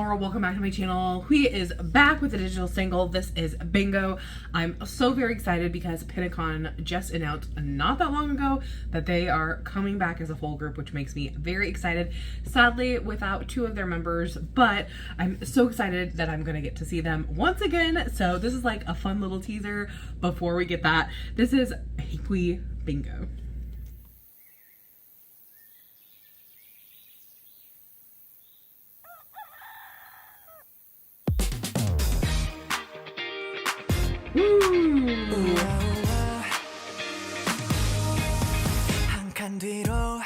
world, welcome back to my channel. HUI is back with a digital single. This is Bingo. I'm so very excited because Pentagon just announced not that long ago that they are coming back as a full group, which makes me very excited. Sadly, without two of their members, but I'm so excited that I'm gonna get to see them once again. So this is like a fun little teaser before we get that. This is HUI Bingo. 한 칸 뒤로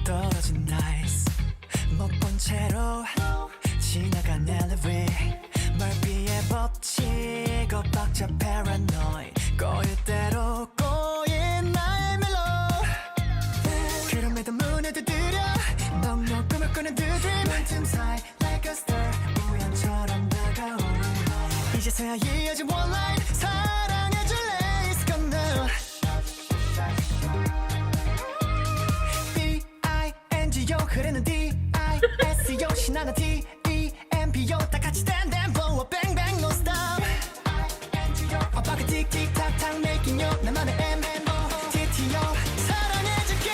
떨어진 나이스 못 본 채로 지나간 엘리베 멀비의 법칙 엇박자 paranoid 꼬일 대로 꼬인 나의 멜로 그럼에도 문을 두드려 넉넉 꿈을 꾸는 두 dream 한틈 사이 like a star 우연처럼 다가온 이제서야 이어진 one line 사랑해줄래 It's gone now B-I-N-G-O 흐르는 D-I-S-O 신나는 T-E-M-P-O 다 같이 stand and blow bang bang no stop I-N-G-O 엇박은 틱틱탁탁 making you 나만의 M-M-O T-T-O 사랑해줄게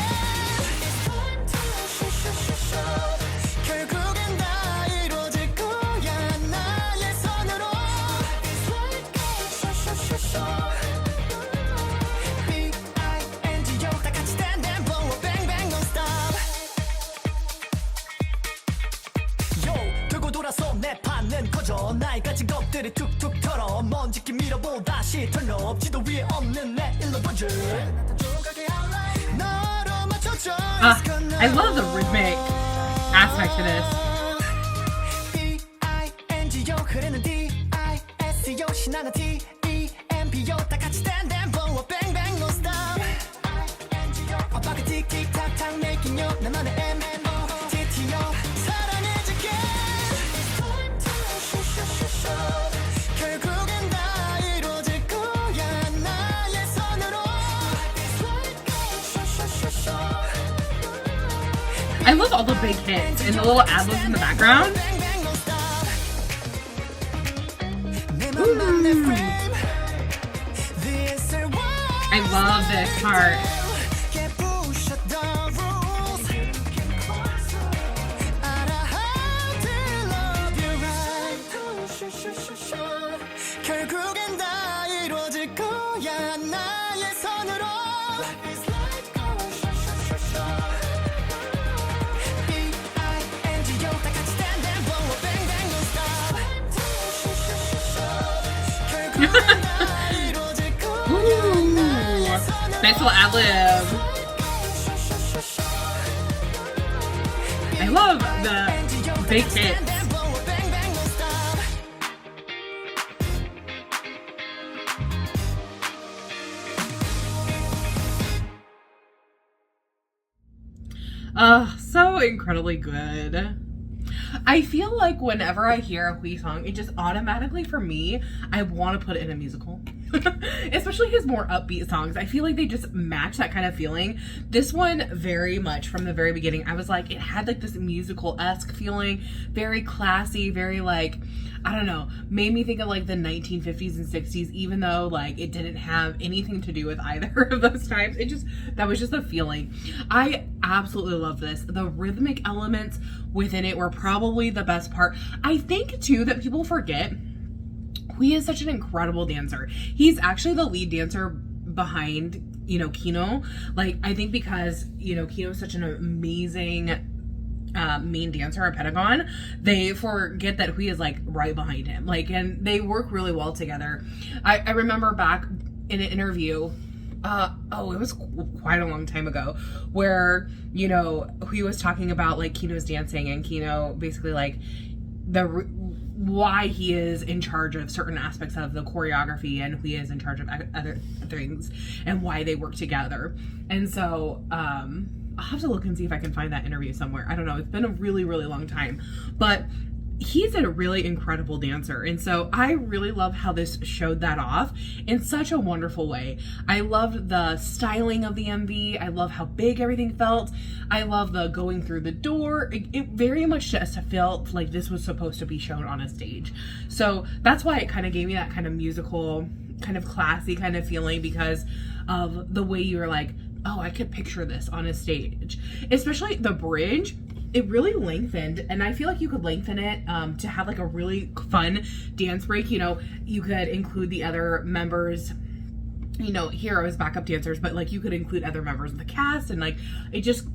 It's time to show 결국엔 다 이루어질 거야 나의 손으로 It's like a show B-I-N-G-O 다 같이 stand and blow bang bang no stop Yo 돌고 돌아서 내 판은 커져 나의 가진 것들이 툭툭 털어 먼지기 밀어보 다시 turn up 지도 위에 없는 내 일로 번져 너로 맞춰줘 I love the rhythmic aspect to this. B-I-N-G-O 흐르는 D-I-S-O 신나는 T-E-M-P-O 다 같이 stand and blow bang bang no stop I-N-G-O 엇박은 틱틱탁탁 making you 나만의 M-M-O T-T-O 사랑해줄게 It's time to show 결국엔 다 이루어질 거야 나의 손으로 It's like a show I love all the big hits and the little ad-libs in the background. I love this part. 결국엔 다 이루어질 거야 나의 손으로 B-I-N-G-O 다 같이 stand and blow bang bang no stop 결국엔 다 이루어질 거야 나의 손으로 Nice little ad-lib. I love the big hits. So incredibly good. I feel like whenever I hear a HUI song, it just automatically, for me, I want to put it in a musical. Especially his more upbeat songs. I feel like they just match that kind of feeling. This one, very much from the very beginning, I was like, it had like this musical-esque feeling. Very classy, very like, I don't know, made me think of like the 1950s and 60s, even though like it didn't have anything to do with either of those times. That was just a feeling. I absolutely love this. The rhythmic elements within it were probably the best part. I think too that people forget HUI is such an incredible dancer. He's actually the lead dancer behind, Kino. Like, I think because, Kino is such an amazing main dancer at Pentagon, they forget that HUI is like right behind him. Like, and they work really well together. I remember back in an interview, it was quite a long time ago, where, HUI was talking about like Kino's dancing and Kino basically like why he is in charge of certain aspects of the choreography and HUI is in charge of other things and why they work together. And so I'll have to look and see if I can find that interview somewhere. I don't know. It's been a really, really long time. But he's a really incredible dancer. And so I really love how this showed that off in such a wonderful way. I loved the styling of the MV. I love how big everything felt. I love the going through the door. It very much just felt like this was supposed to be shown on a stage. So that's why it kind of gave me that kind of musical, kind of classy kind of feeling, because of the way you were like, oh, I could picture this on a stage. Especially the bridge. It really lengthened, and I feel like you could lengthen it to have like a really fun dance break. You know, you could include the other members, you know, here as backup dancers, but like you could include other members of the cast, and like it just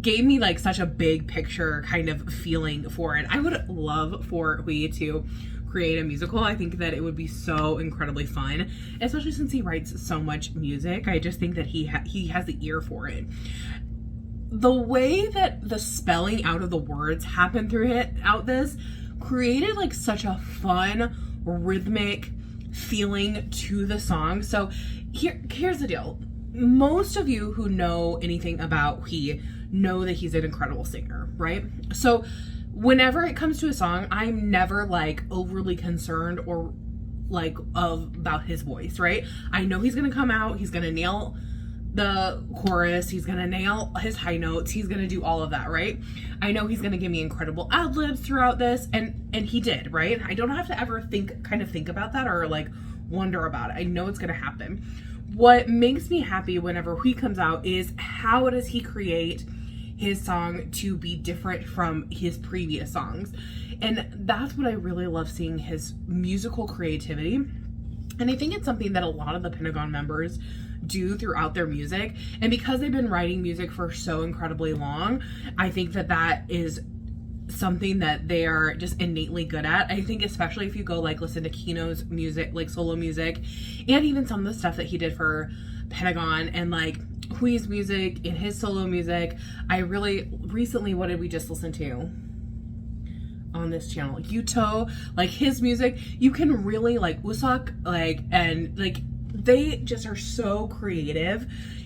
gave me like such a big picture kind of feeling for it. I would love for HUI to create a musical. I think that it would be so incredibly fun, especially since he writes so much music. I just think that he has the ear for it. The way that the spelling out of the words happened throughout this created like such a fun rhythmic feeling to the song. So here's the deal. Most of you who know anything about HUI know that he's an incredible singer, right? So whenever it comes to a song, I'm never like overly concerned or like about his voice, right? I know he's gonna come out, he's gonna nail the chorus, he's gonna nail his high notes, he's gonna do all of that, right? I know he's gonna give me incredible ad-libs throughout this, and he did, right? I don't have to ever think about that or like wonder about it. I know it's gonna happen. What makes me happy whenever HUI comes out is how does he create his song to be different from his previous songs. And that's what I really love, seeing his musical creativity. And I think it's something that a lot of the Pentagon members do throughout their music, and because they've been writing music for so incredibly long, I think that is something that they are just innately good at. I think especially if you go like listen to Kino's music, like solo music, and even some of the stuff that he did for Pentagon, and like HUI's music and his solo music. I really recently, what did we just listen to on this channel? Yuto, like his music, you can really like Usak, like, and like they just are so creative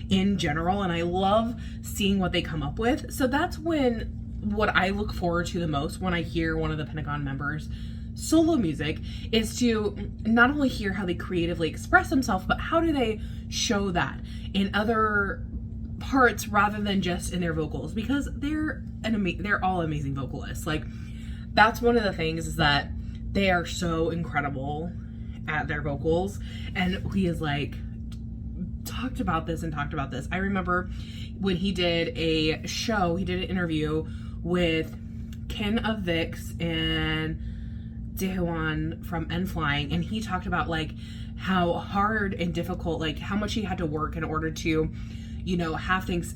in general, and I love seeing what they come up with. So that's what I look forward to the most when I hear one of the Pentagon members solo music, is to not only hear how they creatively express themselves, but how do they show that in other parts rather than just in their vocals, because they're all amazing vocalists. Like that's one of the things, is that they are so incredible at their vocals, and he is like talked about this. I remember when he did a show, he did an interview with Ken of Vix and Daewon from N-Flying, and he talked about like how hard and difficult, like how much he had to work in order to, you know, have things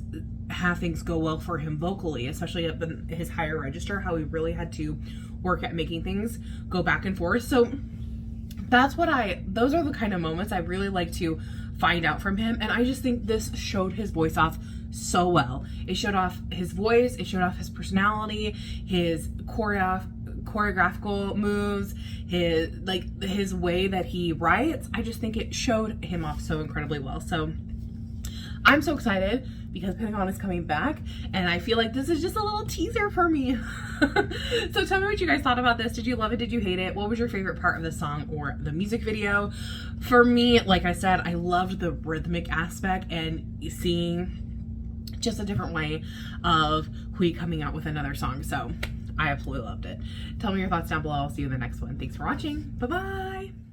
go well for him vocally, especially up in his higher register, how he really had to work at making things go back and forth. So those are the kind of moments I really like to find out from him, and I just think this showed his voice off so well. It showed off his voice, it showed off his personality, his choreographical moves, his way that he writes. I just think it showed him off so incredibly well. So I'm so excited because Pentagon is coming back, and I feel like this is just a little teaser for me. So tell me what you guys thought about this. Did you love it? Did you hate it? What was your favorite part of the song or the music video? For me, like I said, I loved the rhythmic aspect and seeing just a different way of HUI coming out with another song. So I absolutely loved it. Tell me your thoughts down below. I'll see you in the next one. Thanks for watching. Bye-bye.